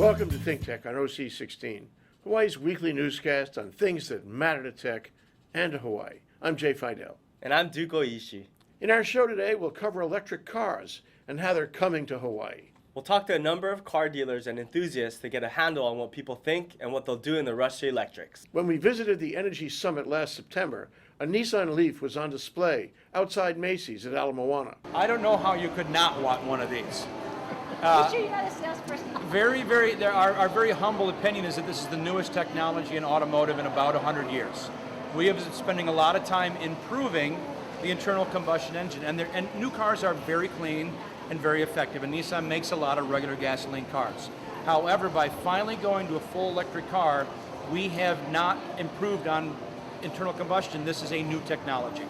Welcome to ThinkTech on OC16, Hawaii's weekly newscast on things that matter to tech and to Hawaii. I'm Jay Fidell. And I'm Duke OIshi. In our show today, we'll cover electric cars and how they're coming to Hawaii. We'll talk to a number of car dealers and enthusiasts to get a handle on what people think and what they'll do in the rush to electrics. When we visited the Energy Summit last September, a Nissan Leaf was on display outside Macy's at Ala Moana. I don't know how you could not want one of these. You sure you're not a salesperson? Our very humble opinion is that this is the newest technology in automotive in about 100 years. We have been spending a lot of time improving the internal combustion engine, and new cars are very clean and very effective, and Nissan makes a lot of regular gasoline cars. However, by finally going to a full electric car, we have not improved on internal combustion. This is a new technology.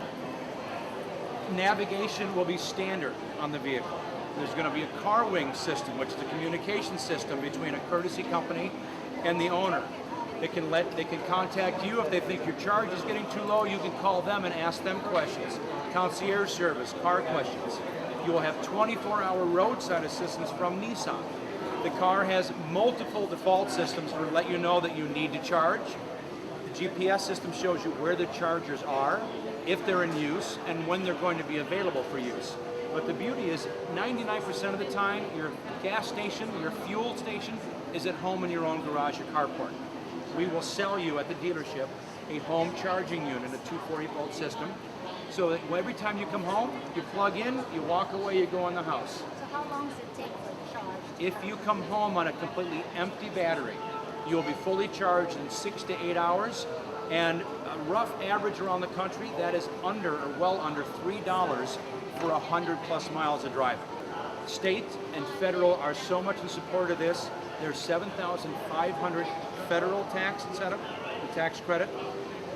Navigation will be standard on the vehicle. There's going to be a car wing system, which is a communication system between a courtesy company and the owner. They can contact you if they think your charge is getting too low. You can call them and ask them questions. Concierge service, car questions. You will have 24-hour roadside assistance from Nissan. The car has multiple default systems to let you know that you need to charge. The GPS system shows you where the chargers are, if they're in use, and when they're going to be available for use. But the beauty is 99% of the time, your gas station, your fuel station is at home in your own garage or carport. We will sell you at the dealership a home charging unit, a 240-volt system, so that every time you come home, you plug in, you walk away, you go in the house. So how long does it take for the charge? If you come home on a completely empty battery, you'll be fully charged in 6 to 8 hours, and a rough average around the country, that is under or well under $3 for 100+ miles of driving. State and federal are so much in support of this. There's $7,500 federal tax incentive, the tax credit.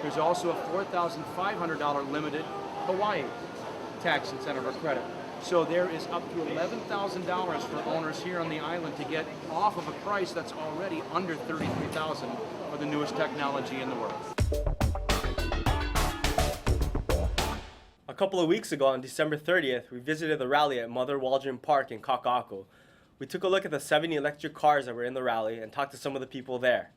There's also a $4,500 limited Hawaii tax incentive or credit. So there is up to $11,000 for owners here on the island to get off of a price that's already under $33,000 for the newest technology in the world. A couple of weeks ago on December 30th, we visited the rally at Mother Waldron Park in Kaka'ako. We took a look at the 70 electric cars that were in the rally and talked to some of the people there.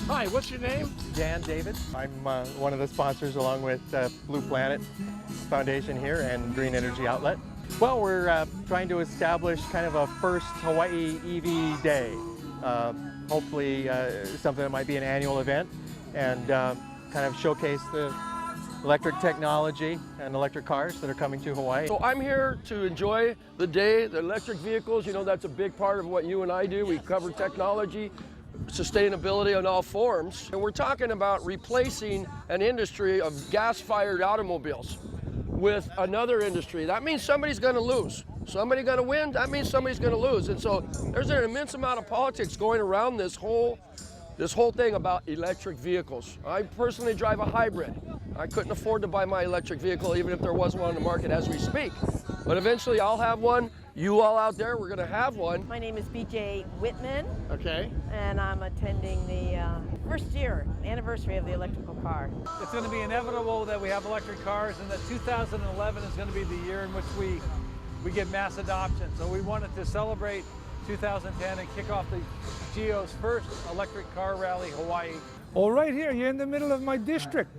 Hi, what's your name? Dan David. I'm one of the sponsors along with Blue Planet Foundation here and Green Energy Outlet. Well, we're trying to establish kind of a first Hawaii EV day. Hopefully something that might be an annual event and kind of showcase the electric technology and electric cars that are coming to Hawaii. So I'm here to enjoy the day, the electric vehicles. You know, that's a big part of what you and I do. We cover technology, sustainability in all forms. And we're talking about replacing an industry of gas-fired automobiles with another industry. That means somebody's going to lose. Somebody's going to win, that means somebody's going to lose. And so there's an immense amount of politics going around this whole thing about electric vehicles. I personally drive a hybrid. I couldn't afford to buy my electric vehicle even if there was one on the market as we speak. But eventually I'll have one. You all out there, we're going to have one. My name is BJ Whitman. Okay. And I'm attending the first year anniversary of the electrical car. It's going to be inevitable that we have electric cars, and that 2011 is going to be the year in which we get mass adoption. So we wanted to celebrate 2010 and kick off the GEO's first electric car rally, Hawaii. Oh, right here, you're in the middle of my district.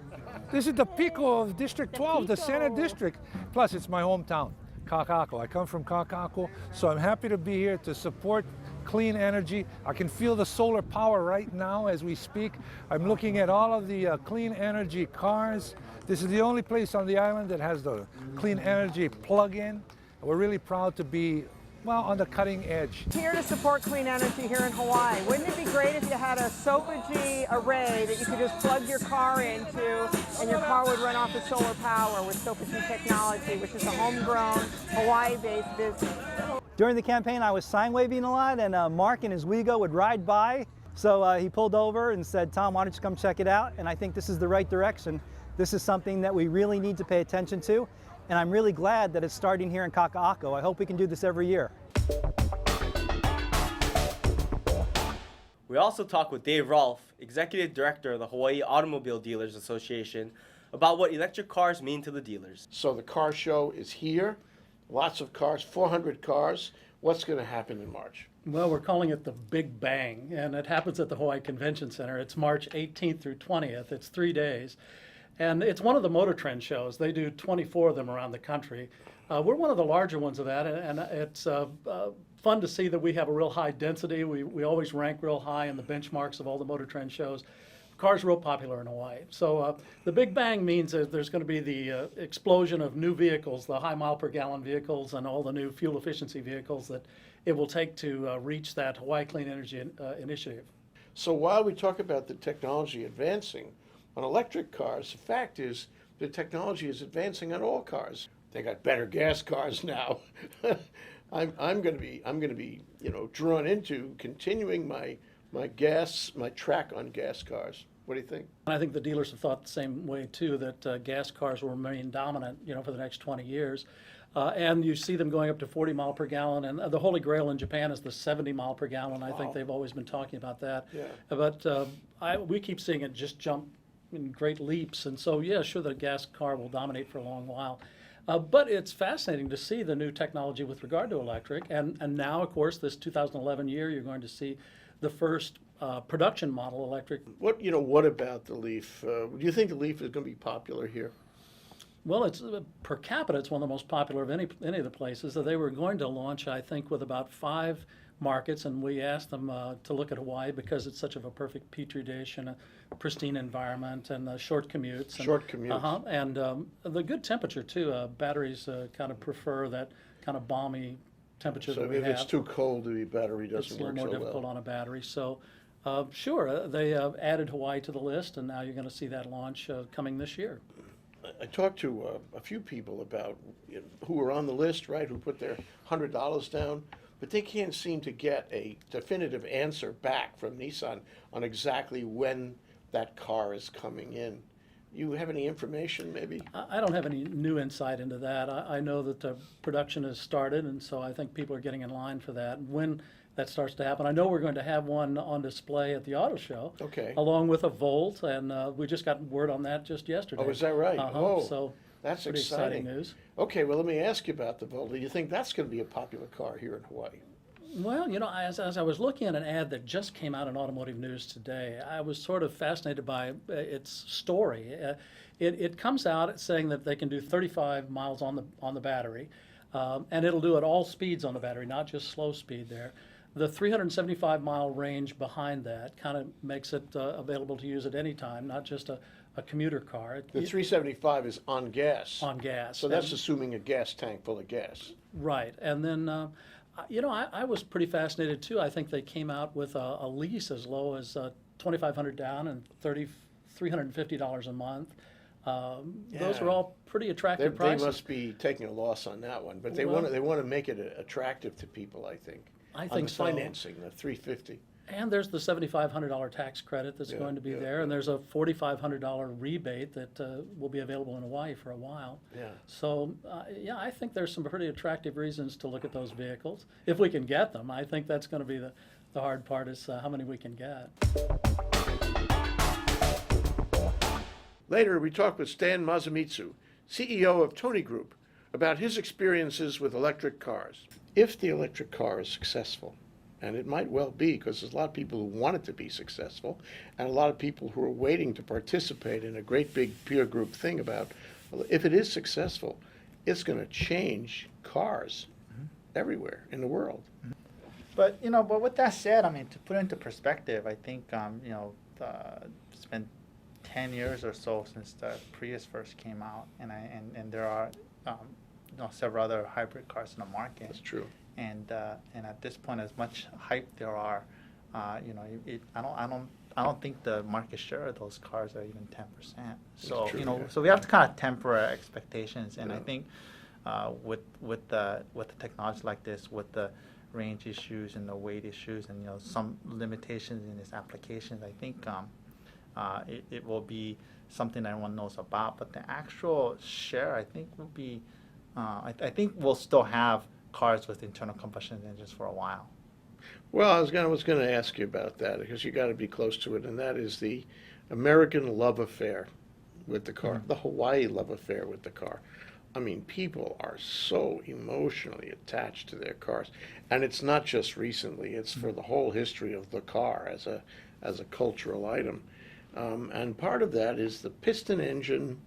This is the Pico of District 12, the Center District. Plus, it's my hometown, Kaka'ako. I come from Kaka'ako, so I'm happy to be here to support clean energy. I can feel the solar power right now as we speak. I'm looking at all of the clean energy cars. This is the only place on the island that has the clean energy plug-in. We're really proud to be well, on the cutting edge. Here to support clean energy here in Hawaii. Wouldn't it be great if you had a Sopogy array that you could just plug your car into and your car would run off of solar power with Sopogy technology, which is a homegrown, Hawaii-based business. During the campaign, I was sign waving a lot, and Mark and his Wheego would ride by. So he pulled over and said, "Tom, why don't you come check it out?" And I think this is the right direction. This is something that we really need to pay attention to. And I'm really glad that it's starting here in Kaka'ako. I hope we can do this every year. We also talked with Dave Rolf, Executive Director of the Hawaii Automobile Dealers Association, about what electric cars mean to the dealers. So the car show is here. Lots of cars, 400 cars. What's going to happen in March? Well, we're calling it the Big Bang, and it happens at the Hawaii Convention Center. It's March 18th through 20th. It's 3 days. And it's one of the Motor Trend shows. They do 24 of them around the country. We're one of the larger ones of that, and it's fun to see that we have a real high density. We always rank real high in the benchmarks of all the Motor Trend shows. Cars are real popular in Hawaii. So the Big Bang means that there's going to be the explosion of new vehicles, the high mile per gallon vehicles, and all the new fuel efficiency vehicles that it will take to reach that Hawaii Clean Energy Initiative. So while we talk about the technology advancing on electric cars, the fact is the technology is advancing on all cars. They got better gas cars now. I'm going to be drawn into continuing my track on gas cars. What do you think? And I think the dealers have thought the same way too, that gas cars will remain dominant, for the next 20 years. And you see them going up to 40 mile per gallon, and the holy grail in Japan is the 70 mile per gallon. I think they've always been talking about that. Yeah. But we keep seeing it just jump in great leaps, and so yeah, sure, the gas car will dominate for a long while. But it's fascinating to see the new technology with regard to electric, and now, of course, this 2011 year, you're going to see the first production model electric. What about the Leaf? Do you think the Leaf is going to be popular here? Well, it's per capita, it's one of the most popular of any of the places. So they were going to launch, I think, with about 5 markets, and we asked them to look at Hawaii because it's such of a perfect petri dish and a pristine environment and short commutes. Short commutes. And the good temperature too. Batteries kind of prefer that kind of balmy temperature that we have. So if it's too cold, the battery doesn't work so well. It's a little more difficult on a battery. So sure, they added Hawaii to the list, and now you're going to see that launch coming this year. I talked to a few people about who were on the list, right, who put their $100 down, but they can't seem to get a definitive answer back from Nissan on exactly when that car is coming in. You have any information, maybe? I don't have any new insight into that. I know that the production has started, and so I think people are getting in line for that. When that starts to happen, I know we're going to have one on display at the auto show, along with a Volt, and we just got word on that just yesterday. Oh, is that right? So that's pretty exciting news. Okay, well, let me ask you about the Volt. Do you think that's going to be a popular car here in Hawaii? Well, as I was looking at an ad that just came out in Automotive News today, I was sort of fascinated by its story. It comes out saying that they can do 35 miles on the battery, and it'll do at all speeds on the battery, not just slow speed there. The 375-mile range behind that kind of makes it available to use at any time, not just a commuter car. The 375 is on gas. On gas. So that's assuming a gas tank full of gas. Right. And then, I was pretty fascinated, too. I think they came out with a lease as low as $2,500 down and $350 a month. Those are all pretty attractive prices. They must be taking a loss on that one, but they want to make it attractive to people, I think. I think so. Financing, the $350. And there's the $7,500 tax credit that's going to be there, and there's a $4,500 rebate that will be available in Hawaii for a while. Yeah. So, I think there's some pretty attractive reasons to look at those vehicles. If we can get them, I think that's going to be the hard part is how many we can get. Later, we talk with Stan Masamitsu, CEO of Tony Group, about his experiences with electric cars. If the electric car is successful, and it might well be because there's a lot of people who want it to be successful and a lot of people who are waiting to participate in a great big peer group thing about, if it is successful, it's going to change cars everywhere in the world. But, but with that said, to put it into perspective, I think, it's been 10 years or so since the Prius first came out, and there are several other hybrid cars in the market. That's true. and at this point, as much hype there are, you know, I don't think the market share of those cars are even 10%. So true, you know, yeah. so we have to kind of temper our expectations, and Yeah. I think with the technology like this, with the range issues and the weight issues, and you know some limitations in its applications, I think it will be something everyone knows about. But the actual share, I think, will be I think we'll still have cars with internal combustion engines for a while. Well, I was going to ask you about that because you got to be close to it, and that is the American love affair with the car, the Hawaii love affair with the car. I mean, people are so emotionally attached to their cars, and it's not just recently; it's for the whole history of the car as a cultural item. And part of that is the piston engine,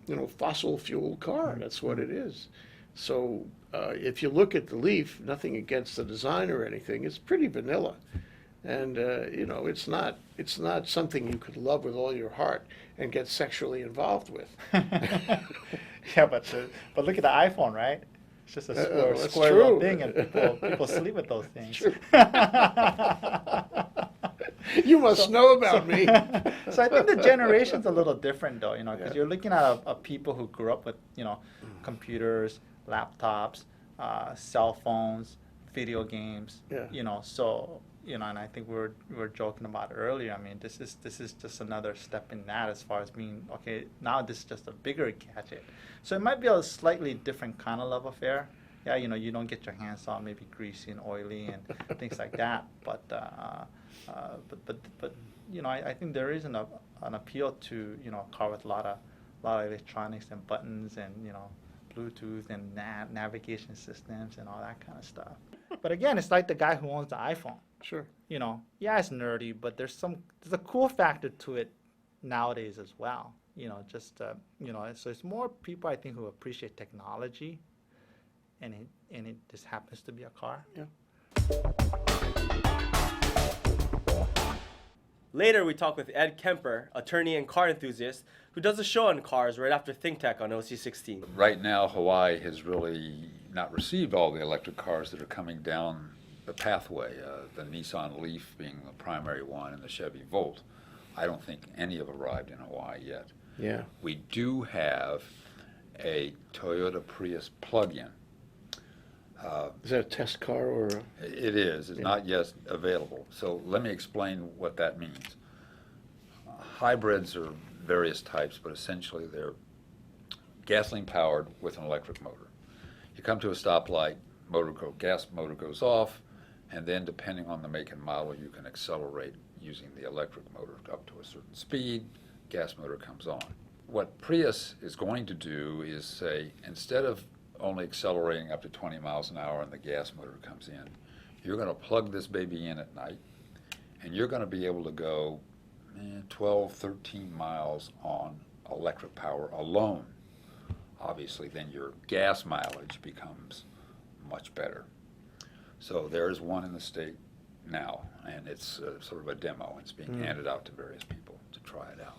you know, fossil fuel car. That's what it is. So if you look at the Leaf, nothing against the design or anything, it's pretty vanilla. And you know, it's not something you could love with all your heart and get sexually involved with. Yeah, but look at the iPhone, right? It's just a square that's little true. thing, and people sleep with those things. True. You must know about me. So I think the generation's a little different, though, you know, because Yeah. you're looking at a people who grew up with, you know, computers, laptops, cell phones, video games. Yeah. You know, so you know, and I think we were joking about it earlier. I mean, this is just another step in that as far as being okay. Now this is just a bigger gadget, so it might be a slightly different kind of love affair. Yeah, you know, you don't get your hands on maybe greasy and oily and things like that. But you know, I think there is an appeal to, you know, a car with a lot of electronics and buttons and, you know, Bluetooth and navigation systems and all that kind of stuff. But again, it's like the guy who owns the iPhone. Sure. You know, yeah, it's nerdy, but there's a cool factor to it nowadays as well. You know, just you know, so it's more people I think who appreciate technology, and it just happens to be a car. Yeah. Later, we talk with Ed Kemper, attorney and car enthusiast, who does a show on cars right after ThinkTech on OC16. Right now, Hawaii has really not received all the electric cars that are coming down the pathway, the Nissan Leaf being the primary one and the Chevy Volt. I don't think any have arrived in Hawaii yet. Yeah. We do have a Toyota Prius plug-in. Is that a test car or? It is. It's not yet available. So let me explain what that means. Hybrids are various types, but essentially they're gasoline powered with an electric motor. You come to a stoplight, gas motor goes off, and then depending on the make and model, you can accelerate using the electric motor up to a certain speed, gas motor comes on. What Prius is going to do is say, instead of only accelerating up to 20 miles an hour and the gas motor comes in, you're going to plug this baby in at night, and you're going to be able to go 12, 13 miles on electric power alone. Obviously, then your gas mileage becomes much better. So there is one in the state now, and it's sort of a demo. It's being handed out to various people to try it out.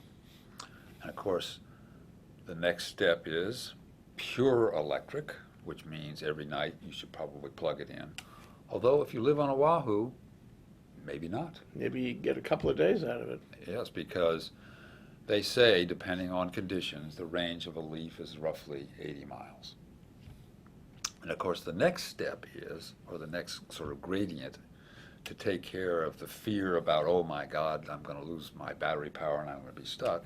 And of course, the next step is pure electric, which means every night you should probably plug it in. Although if you live on Oahu, maybe not. Maybe you get a couple of days out of it. Yes, because they say, depending on conditions, the range of a Leaf is roughly 80 miles. And of course, the next step is, or the next sort of gradient, to take care of the fear about, oh my God, I'm going to lose my battery power and I'm going to be stuck,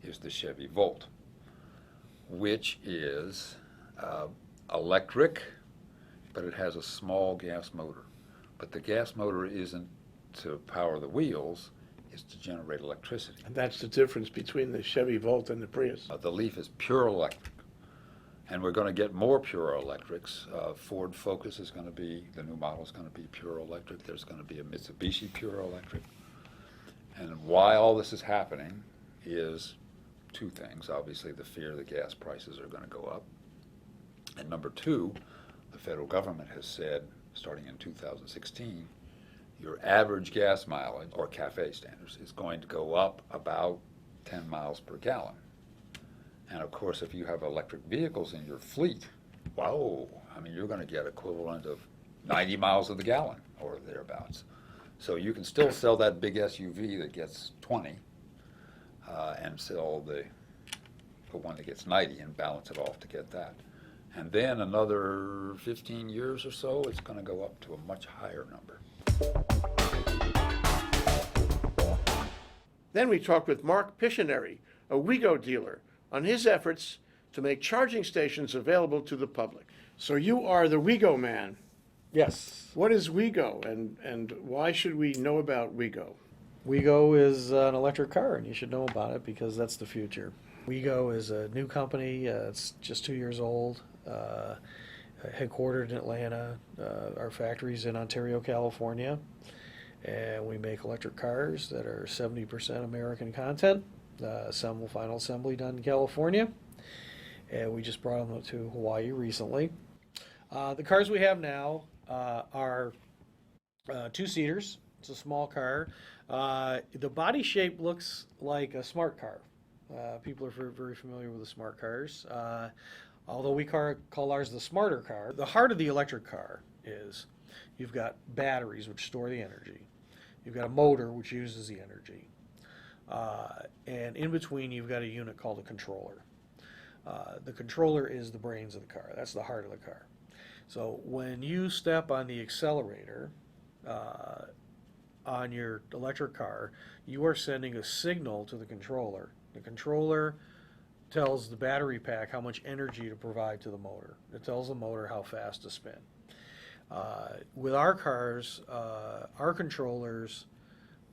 is the Chevy Volt, which is electric, but it has a small gas motor. But the gas motor isn't to power the wheels, it's to generate electricity. And that's the difference between the Chevy Volt and the Prius. The Leaf is pure electric, and we're going to get more pure electrics. Ford Focus is going to be, the new model is going to be pure electric. There's going to be a Mitsubishi pure electric. And why all this is happening is two things. Obviously, the fear the gas prices are going to go up. And number two, the federal government has said, starting in 2016, your average gas mileage, or CAFE standards, is going to go up about 10 miles per gallon. And of course, if you have electric vehicles in your fleet, wow, I mean, you're going to get equivalent of 90 miles of the gallon or thereabouts. So you can still sell that big SUV that gets 20 and sell the one that gets 90 and balance it off to get that. And then another 15 years or so, it's going to go up to a much higher number. Then we talked with Mark Pisconeri, a Wheego dealer, on his efforts to make charging stations available to the public. So you are the Wheego man. Yes. What is Wheego, and why should we know about Wheego? Wheego is an electric car, and you should know about it because that's the future. Wheego is a new company. It's just 2 years old, headquartered in Atlanta. Our factory's in Ontario, California, and we make electric cars that are 70% American content. Final assembly done in California, and we just brought them to Hawaii recently. The cars we have now are two-seaters. It's a small car. The body shape looks like a smart car. People are very familiar with the smart cars. Although we call ours the smarter car. The heart of the electric car is you've got batteries which store the energy. You've got a motor which uses the energy. And in between you've got a unit called a controller. The controller is the brains of the car. That's the heart of the car. So when you step on the accelerator on your electric car, you are sending a signal to the controller. The controller tells the battery pack how much energy to provide to the motor. It tells the motor how fast to spin. With our cars, our controllers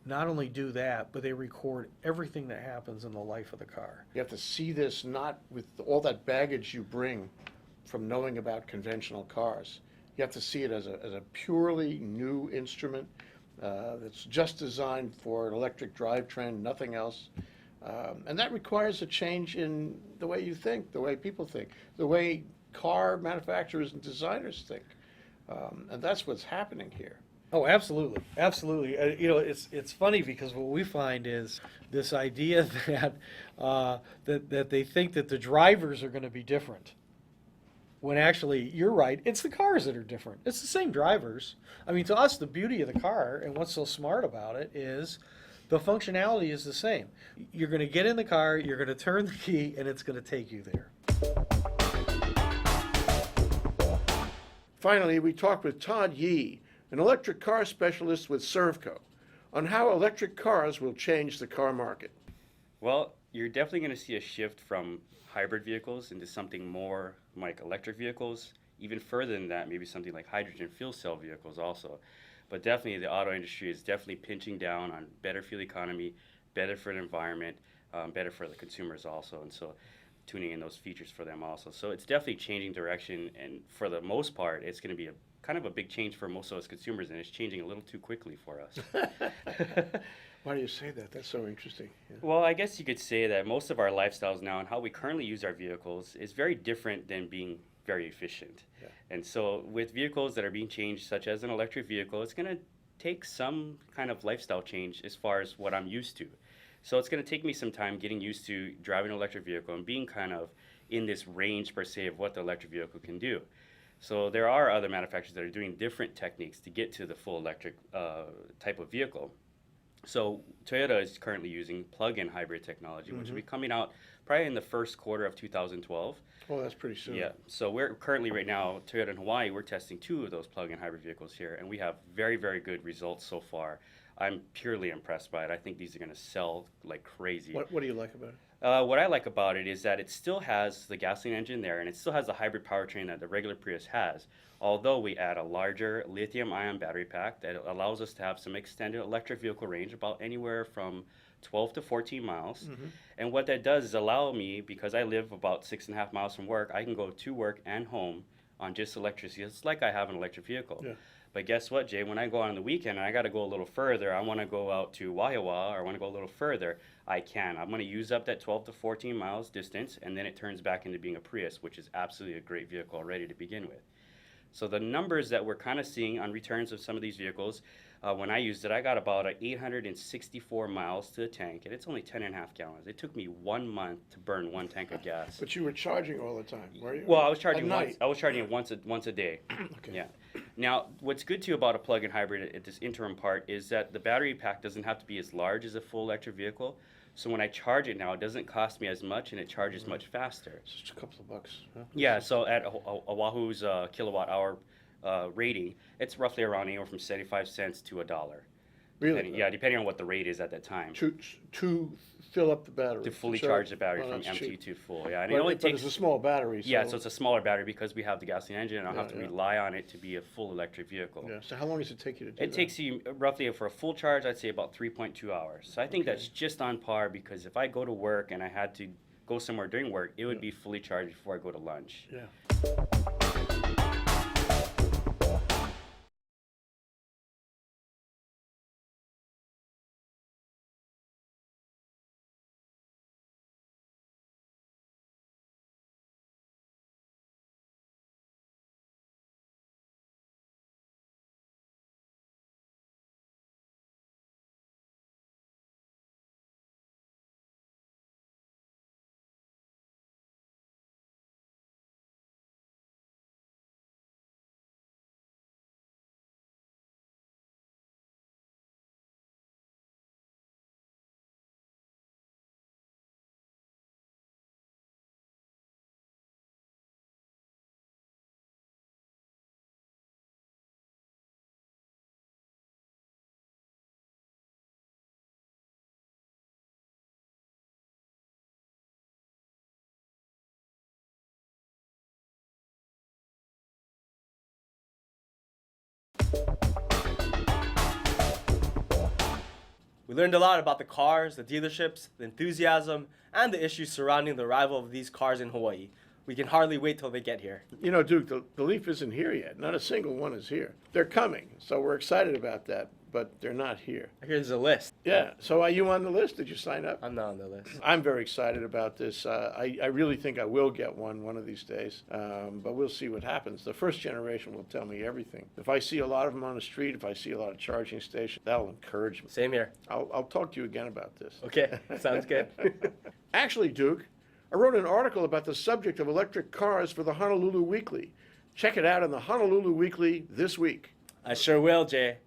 not only do that, but they record everything that happens in the life of the car. You have to see this not with all that baggage you bring from knowing about conventional cars. You have to see it as a purely new instrument that's just designed for an electric drivetrain, nothing else. And that requires a change in the way you think, the way people think, the way car manufacturers and designers think. And that's what's happening here. Oh, absolutely, absolutely. It's funny because what we find is this idea that that they think that the drivers are going to be different. When actually, you're right, it's the cars that are different. It's the same drivers. I mean, to us, the beauty of the car and what's so smart about it is the functionality is the same. You're going to get in the car, you're going to turn the key, and it's going to take you there. Finally, we talked with Todd Ye, an electric car specialist with Servco, on how electric cars will change the car market. Well, you're definitely going to see a shift from hybrid vehicles into something more like electric vehicles. Even further than that, maybe something like hydrogen fuel cell vehicles also. But definitely the auto industry is definitely pinching down on better fuel economy, better for the environment, better for the consumers also. And so tuning in those features for them also. So it's definitely changing direction, and for the most part, it's going to be kind of a big change for most of us consumers, and it's changing a little too quickly for us. Why do you say that? That's so interesting. Yeah. Well, I guess you could say that most of our lifestyles now and how we currently use our vehicles is very different than being very efficient. Yeah. And so with vehicles that are being changed, such as an electric vehicle, it's going to take some kind of lifestyle change as far as what I'm used to. So it's going to take me some time getting used to driving an electric vehicle and being kind of in this range per se of what the electric vehicle can do. So there are other manufacturers that are doing different techniques to get to the full electric type of vehicle. So Toyota is currently using plug-in hybrid technology, which will be coming out probably in the first quarter of 2012. Oh, that's pretty soon. Yeah. So we're currently right now, Toyota in Hawaii, we're testing 2 of those plug-in hybrid vehicles here, and we have very, very good results so far. I'm purely impressed by it. I think these are going to sell like crazy. What do you like about it? What I like about it is that it still has the gasoline engine there, and it still has the hybrid powertrain that the regular Prius has, although we add a larger lithium-ion battery pack that allows us to have some extended electric vehicle range, about anywhere from 12 to 14 miles. And what that does is allow me, because I live about 6.5 miles from work, I can go to work and home on just electricity. It's like I have an electric vehicle. Yeah. But guess what, Jay? When I go out on the weekend and I got to go a little further, I want to go out to Waiawa or I want to go a little further, I can. I'm going to use up that 12 to 14 miles distance, and then it turns back into being a Prius, which is absolutely a great vehicle already to begin with. So the numbers that we're kind of seeing on returns of some of these vehicles, when I used it, I got about 864 miles to the tank, and it's only 10.5 gallons. It took me 1 month to burn 1 tank of gas. But you were charging all the time, were you? Well, I was charging At night. I was charging it once a day. Okay. Yeah. Now, what's good too about a plug-in hybrid at this interim part is that the battery pack doesn't have to be as large as a full electric vehicle. So when I charge it now, it doesn't cost me as much and it charges much faster. It's just a couple of bucks. Huh? Yeah, so at Oahu's kilowatt hour rating, it's roughly around anywhere from 75 cents to $1. Really? Yeah, depending on what the rate is at that time. To fill up the battery. To fully So- charge the battery oh, from that's empty cheap. to full. Yeah, and But it only but takes it's a small battery. So. Yeah, so it's a smaller battery because we have the gasoline engine, and I'll have to Yeah, yeah. rely on it to be a full electric vehicle. Yeah. So how long does it take you to do It that? takes you roughly for a full charge, I'd say about 3.2 hours. So I think that's just on par because if I go to work and I had to go somewhere during work, it would be fully charged before I go to lunch. Yeah. We learned a lot about the cars, the dealerships, the enthusiasm, and the issues surrounding the arrival of these cars in Hawaii. We can hardly wait till they get here. You know, Duke, the Leaf isn't here yet. Not a single one is here. They're coming, so we're excited about that, but they're not here. Here's a list. Yeah. So are you on the list? Did you sign up? I'm not on the list. I'm very excited about this. I really think I will get one of these days, but we'll see what happens. The first generation will tell me everything. If I see a lot of them on the street, if I see a lot of charging stations, that'll encourage me. Same here. I'll talk to you again about this. Okay, sounds good. Actually, Duke, I wrote an article about the subject of electric cars for the Honolulu Weekly. Check it out in the Honolulu Weekly this week. I sure will, Jay.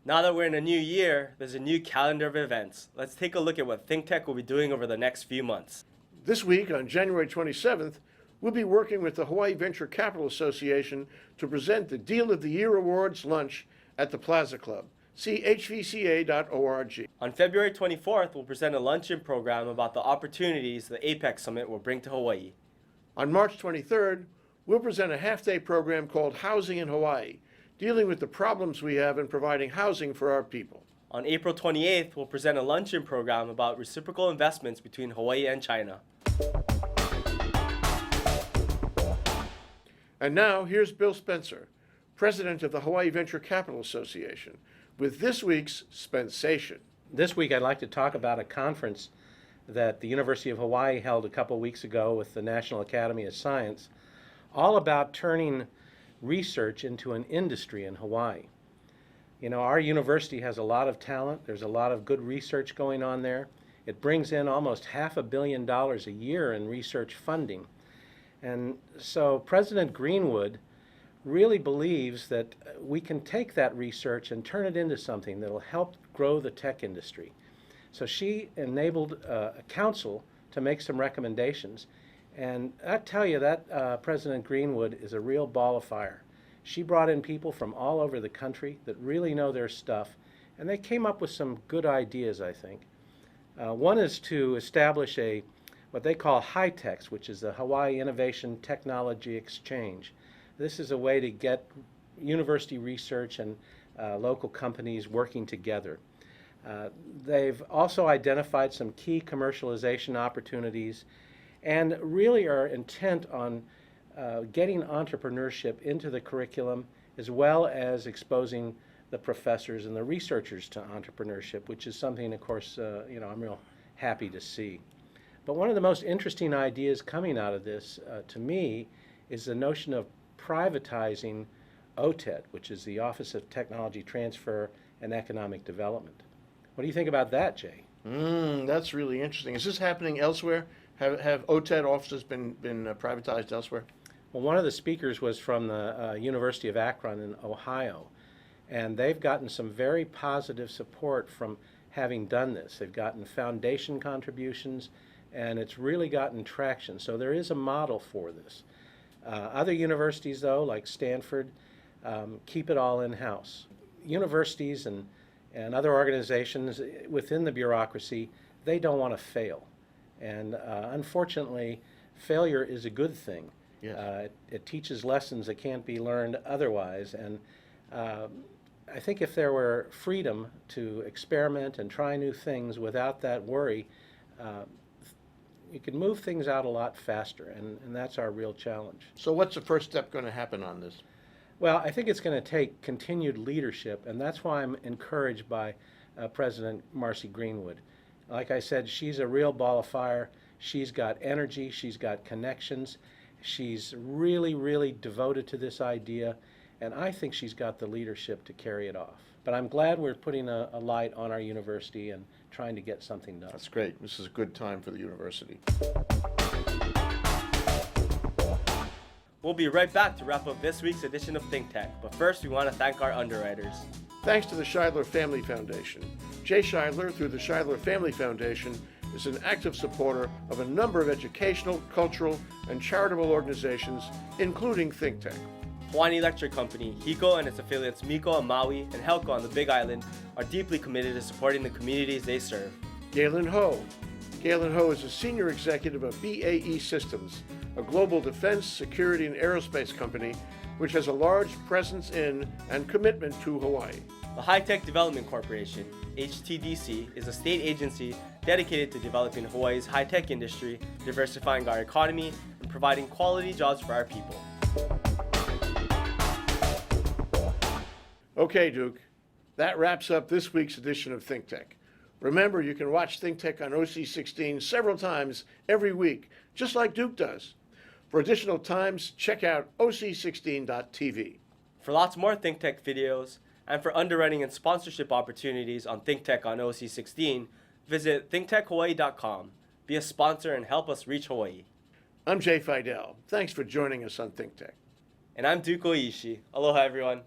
Now that we're in a new year, there's a new calendar of events. Let's take a look at what ThinkTech will be doing over the next few months. This week, on January 27th, we'll be working with the Hawaii Venture Capital Association to present the Deal of the Year Awards lunch at the Plaza Club. See hvca.org. On February 24th, we'll present a luncheon program about the opportunities the APEC Summit will bring to Hawaii. On March 23rd, we'll present a half-day program called Housing in Hawaii, dealing with the problems we have in providing housing for our people. On April 28th, we'll present a luncheon program about reciprocal investments between Hawaii and China. And now, here's Bill Spencer, president of the Hawaii Venture Capital Association, with this week's Spensation. This week I'd like to talk about a conference that the University of Hawaii held a couple weeks ago with the National Academy of Science, all about turning research into an industry in Hawaii. You know, our university has a lot of talent. There's a lot of good research going on there. It brings in almost $500 million a year in research funding. And so President Greenwood really believes that we can take that research and turn it into something that will help grow the tech industry. So she enabled a council to make some recommendations. And I tell you that President Greenwood is a real ball of fire. She brought in people from all over the country that really know their stuff, and they came up with some good ideas, I think. One is to establish what they call HITEX, which is the Hawaii Innovation Technology Exchange. This is a way to get university research and local companies working together. They've also identified some key commercialization opportunities and really are intent on getting entrepreneurship into the curriculum, as well as exposing the professors and the researchers to entrepreneurship, which is something, of course, I'm real happy to see. But one of the most interesting ideas coming out of this, to me, is the notion of privatizing OTED, which is the Office of Technology Transfer and Economic Development. What do you think about that, Jay? That's really interesting. Is this happening elsewhere? Have OTED offices been privatized elsewhere? Well, one of the speakers was from the University of Akron in Ohio, and they've gotten some very positive support from having done this. They've gotten foundation contributions, and it's really gotten traction. So there is a model for this. Other universities, though, like Stanford, keep it all in-house. Universities and other organizations within the bureaucracy, they don't want to fail. And unfortunately, failure is a good thing. Yes. It teaches lessons that can't be learned otherwise. And I think if there were freedom to experiment and try new things without that worry, you can move things out a lot faster, and that's our real challenge. So what's the first step going to happen on this? Well, I think it's going to take continued leadership, and that's why I'm encouraged by President Marcy Greenwood. Like I said, she's a real ball of fire. She's got energy. She's got connections. She's really, really devoted to this idea, and I think she's got the leadership to carry it off. But I'm glad we're putting a light on our university and trying to get something done. That's great. This is a good time for the university. We'll be right back to wrap up this week's edition of ThinkTech, but first we want to thank our underwriters. Thanks to the Scheidler Family Foundation. Jay Scheidler, through the Scheidler Family Foundation, is an active supporter of a number of educational, cultural, and charitable organizations, including ThinkTech. Hawaiian Electric Company, HECO and its affiliates Miko and Maui and Helco on the Big Island are deeply committed to supporting the communities they serve. Galen Ho. Galen Ho is a senior executive of BAE Systems, a global defense, security, and aerospace company which has a large presence in and commitment to Hawaii. The High Tech Development Corporation, HTDC, is a state agency dedicated to developing Hawaii's high-tech industry, diversifying our economy, and providing quality jobs for our people. Okay, Duke, that wraps up this week's edition of ThinkTech. Remember, you can watch ThinkTech on OC16 several times every week, just like Duke does. For additional times, check out OC16.tv. For lots more ThinkTech videos, and for underwriting and sponsorship opportunities on ThinkTech on OC16, visit thinktechhawaii.com. Be a sponsor and help us reach Hawaii. I'm Jay Fidell. Thanks for joining us on ThinkTech. And I'm Duke OIshi. Aloha, everyone.